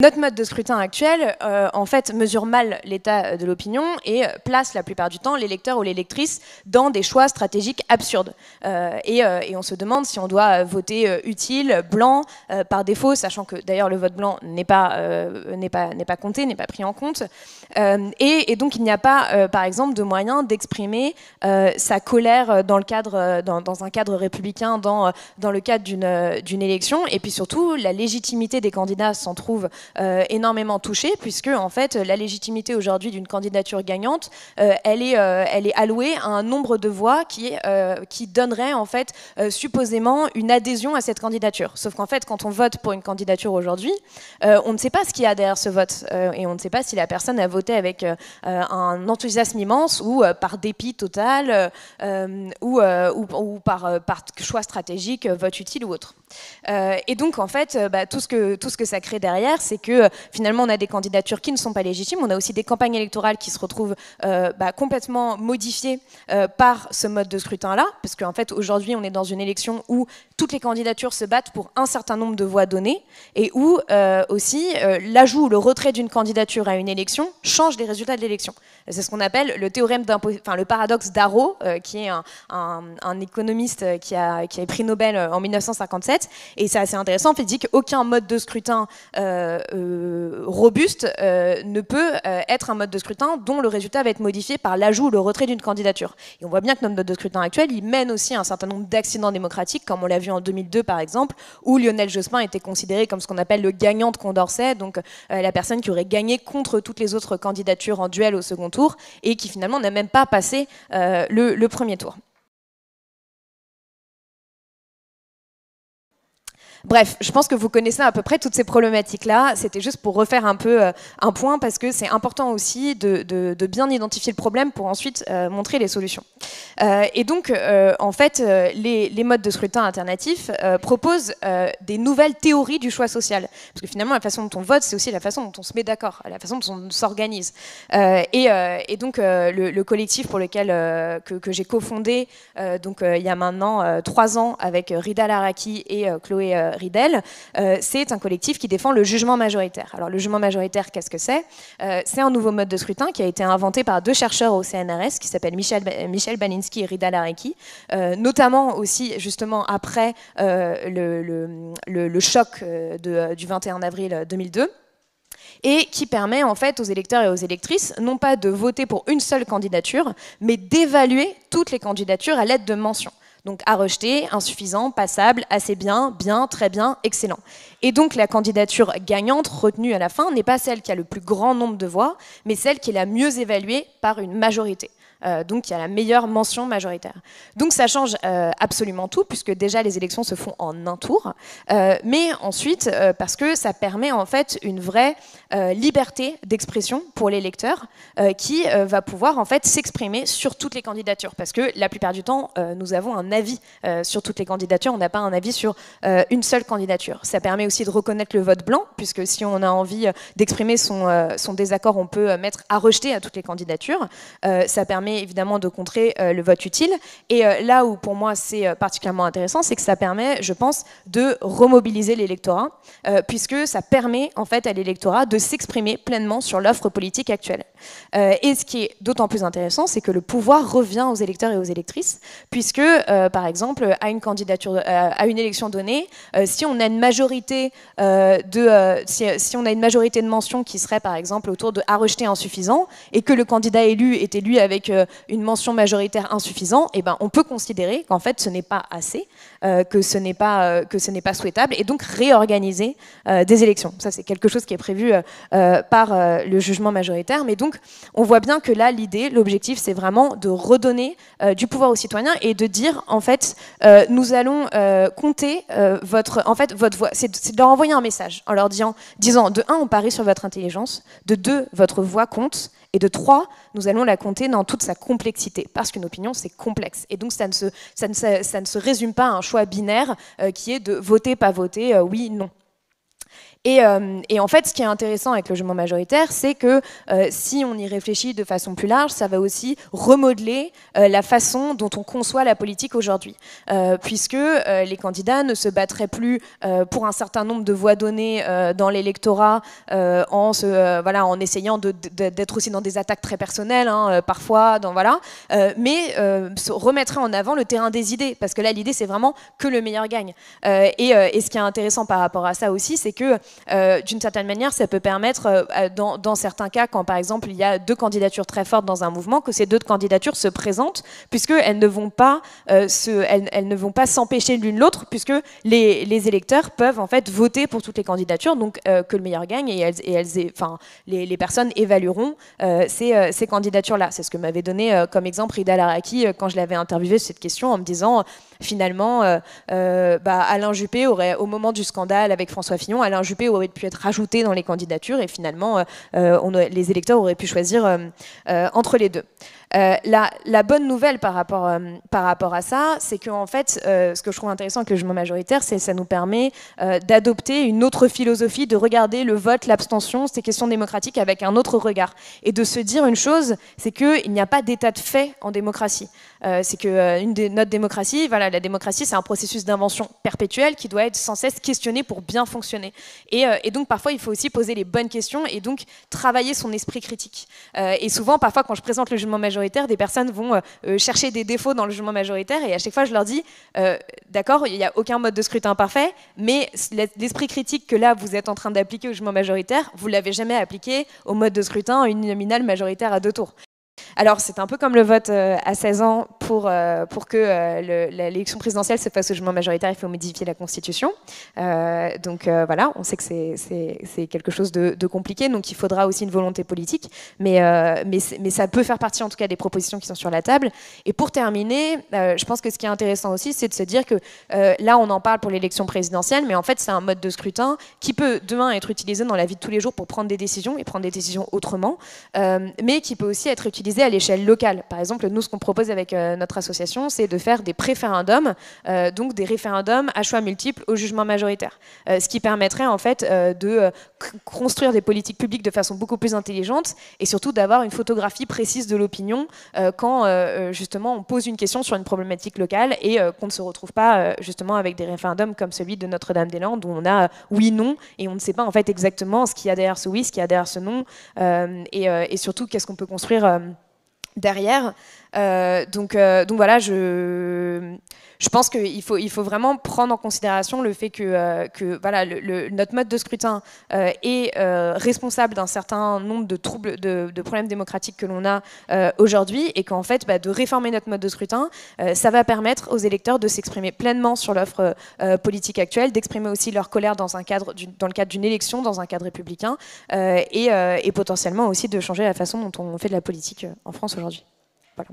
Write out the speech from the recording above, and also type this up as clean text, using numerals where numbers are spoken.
Notre mode de scrutin actuel, en fait, mesure mal l'état de l'opinion et place la plupart du temps les lecteurs ou les lectrices dans des choix stratégiques absurdes. Et on se demande si on doit voter utile, blanc, par défaut, sachant que d'ailleurs le vote blanc n'est pas compté, n'est pas pris en compte. Et donc il n'y a pas, par exemple, de moyen d'exprimer sa colère dans un cadre républicain, dans le cadre d'une élection. Et puis surtout, la légitimité des candidats s'en trouve énormément touchée, puisque en fait la légitimité aujourd'hui d'une candidature gagnante, elle est allouée à un nombre de voix qui donnerait en fait supposément une adhésion à cette candidature. Sauf qu'en fait, quand on vote pour une candidature aujourd'hui, on ne sait pas ce qu'il y a derrière ce vote, et on ne sait pas si la personne a voté avec un enthousiasme immense ou par dépit total, ou par choix stratégique, vote utile ou autre. Et donc en fait, tout ce que ça crée derrière, c'est que finalement on a des candidatures qui ne sont pas légitimes, on a aussi des campagnes électorales qui se retrouvent complètement modifiées par ce mode de scrutin-là, parce qu'en fait aujourd'hui on est dans une élection où toutes les candidatures se battent pour un certain nombre de voix données, et où aussi l'ajout ou le retrait d'une candidature à une élection change les résultats de l'élection. C'est ce qu'on appelle le théorème le paradoxe d'Arrow, qui est un économiste qui a eu prix Nobel en 1957. Et c'est assez intéressant, en fait, il dit qu'aucun mode de scrutin robuste ne peut être un mode de scrutin dont le résultat va être modifié par l'ajout ou le retrait d'une candidature. Et on voit bien que notre mode de scrutin actuel, il mène aussi à un certain nombre d'accidents démocratiques, comme on l'a vu en 2002 par exemple, où Lionel Jospin était considéré comme ce qu'on appelle le gagnant de Condorcet, donc la personne qui aurait gagné contre toutes les autres candidatures en duel au second tour, et qui finalement n'a même pas passé le premier tour. Bref, je pense que vous connaissez à peu près toutes ces problématiques-là. C'était juste pour refaire un peu un point, parce que c'est important aussi de bien identifier le problème pour ensuite montrer les solutions. Et donc, en fait, les modes de scrutin alternatifs proposent des nouvelles théories du choix social. Parce que finalement, la façon dont on vote, c'est aussi la façon dont on se met d'accord, la façon dont on s'organise. Et donc, le collectif pour lequel que j'ai cofondé, il y a maintenant 3 ans, avec Rida Laraki et Chloé Ridel, c'est un collectif qui défend le jugement majoritaire. Alors le jugement majoritaire, qu'est-ce que c'est? C'est un nouveau mode de scrutin qui a été inventé par 2 chercheurs au CNRS qui s'appellent Michel Balinski et Rida Laraki, notamment aussi justement après le choc du 21 avril 2002. Et qui permet en fait aux électeurs et aux électrices non pas de voter pour une seule candidature, mais d'évaluer toutes les candidatures à l'aide de mentions. Donc à rejeter, insuffisant, passable, assez bien, bien, très bien, excellent. Et donc la candidature gagnante retenue à la fin n'est pas celle qui a le plus grand nombre de voix, mais celle qui est la mieux évaluée par une majorité. Donc il y a la meilleure mention majoritaire. Donc ça change absolument tout, puisque déjà les élections se font en un tour, mais ensuite parce que ça permet en fait une vraie liberté d'expression pour l'électeur qui va pouvoir en fait s'exprimer sur toutes les candidatures, parce que la plupart du temps nous avons un avis sur toutes les candidatures, on n'a pas un avis sur une seule candidature. Ça permet aussi de reconnaître le vote blanc, puisque si on a envie d'exprimer son désaccord, on peut mettre à rejeter à toutes les candidatures. Ça permet évidemment de contrer le vote utile. Et là où pour moi c'est particulièrement intéressant, c'est que ça permet, je pense, de remobiliser l'électorat, puisque ça permet en fait à l'électorat de s'exprimer pleinement sur l'offre politique actuelle. Et ce qui est d'autant plus intéressant, c'est que le pouvoir revient aux électeurs et aux électrices, puisque par exemple à une candidature, à une élection donnée, si on a une majorité si on a une majorité de mentions qui serait par exemple autour de à rejeter insuffisant, et que le candidat élu est élu avec une mention majoritaire insuffisant, et ben on peut considérer qu'en fait ce n'est pas assez, que ce n'est pas souhaitable, et donc réorganiser des élections. Ça c'est quelque chose qui est prévu par le jugement majoritaire, mais donc on voit bien que là l'objectif c'est vraiment de redonner du pouvoir aux citoyens et de dire en fait nous allons compter votre voix, c'est de leur envoyer un message en leur disant de 1 on parie sur votre intelligence, de 2 votre voix compte, et de 3, nous allons la compter dans toute sa complexité, parce qu'une opinion, c'est complexe. Et donc, ça ne se résume pas à un choix binaire qui est de voter, pas voter, oui, non. Et en fait, ce qui est intéressant avec le jugement majoritaire, c'est que si on y réfléchit de façon plus large, ça va aussi remodeler la façon dont on conçoit la politique aujourd'hui. Puisque les candidats ne se battraient plus pour un certain nombre de voix données dans l'électorat en essayant d'être aussi dans des attaques très personnelles, hein, parfois, mais se remettraient en avant le terrain des idées. Parce que là, l'idée, c'est vraiment que le meilleur gagne. Et ce qui est intéressant par rapport à ça aussi, c'est que d'une certaine manière, ça peut permettre, dans certains cas, quand par exemple il y a deux candidatures très fortes dans un mouvement, que ces deux candidatures se présentent, puisqu'elles ne vont pas s'empêcher l'une l'autre, puisque les électeurs peuvent en fait voter pour toutes les candidatures, donc que le meilleur gagne, et les personnes évalueront ces candidatures-là. C'est ce que m'avait donné comme exemple Rida Laraki quand je l'avais interviewé sur cette question, en me disant finalement Alain Juppé aurait, au moment du scandale avec François Fillon, Alain Juppé aurait pu être rajouté dans les candidatures et finalement les électeurs auraient pu choisir entre les deux. La bonne nouvelle par rapport à ça, c'est que en fait, ce que je trouve intéressant avec le jugement majoritaire, c'est que ça nous permet d'adopter une autre philosophie, de regarder le vote, l'abstention, ces questions démocratiques avec un autre regard. Et de se dire une chose, c'est qu'il n'y a pas d'état de fait en démocratie. C'est que notre démocratie, la démocratie, c'est un processus d'invention perpétuelle qui doit être sans cesse questionné pour bien fonctionner. Et donc parfois, il faut aussi poser les bonnes questions et donc travailler son esprit critique. Et souvent, parfois, quand je présente le jugement majoritaire, des personnes vont chercher des défauts dans le jugement majoritaire et à chaque fois, je leur dis, d'accord, il n'y a aucun mode de scrutin parfait, mais l'esprit critique que là, vous êtes en train d'appliquer au jugement majoritaire, vous ne l'avez jamais appliqué au mode de scrutin uninominal majoritaire à 2 tours. Alors, c'est un peu comme le vote à 16 ans pour que l'élection présidentielle se fasse au jugement majoritaire, il faut modifier la Constitution. Voilà, on sait que c'est quelque chose de compliqué, donc il faudra aussi une volonté politique, mais ça peut faire partie en tout cas des propositions qui sont sur la table. Et pour terminer, je pense que ce qui est intéressant aussi, c'est de se dire que là, on en parle pour l'élection présidentielle, mais en fait, c'est un mode de scrutin qui peut demain être utilisé dans la vie de tous les jours pour prendre des décisions et prendre des décisions autrement, mais qui peut aussi être utilisé à l'échelle locale. Par exemple, nous, ce qu'on propose avec notre association, c'est de faire des préférendums, donc des référendums à choix multiples au jugement majoritaire. Ce qui permettrait en fait de construire des politiques publiques de façon beaucoup plus intelligente et surtout d'avoir une photographie précise de l'opinion quand justement on pose une question sur une problématique locale et qu'on ne se retrouve pas justement avec des référendums comme celui de Notre-Dame-des-Landes où on a oui-non et on ne sait pas en fait exactement ce qu'il y a derrière ce oui, ce qu'il y a derrière ce non et surtout qu'est-ce qu'on peut construire derrière. Donc voilà, je pense qu'il faut vraiment prendre en considération le fait que voilà, notre mode de scrutin est responsable d'un certain nombre de troubles, de problèmes démocratiques que l'on a aujourd'hui et qu'en fait, de réformer notre mode de scrutin, ça va permettre aux électeurs de s'exprimer pleinement sur l'offre politique actuelle, d'exprimer aussi leur colère dans le cadre d'une élection, dans un cadre républicain et potentiellement aussi de changer la façon dont on fait de la politique en France aujourd'hui. Voilà.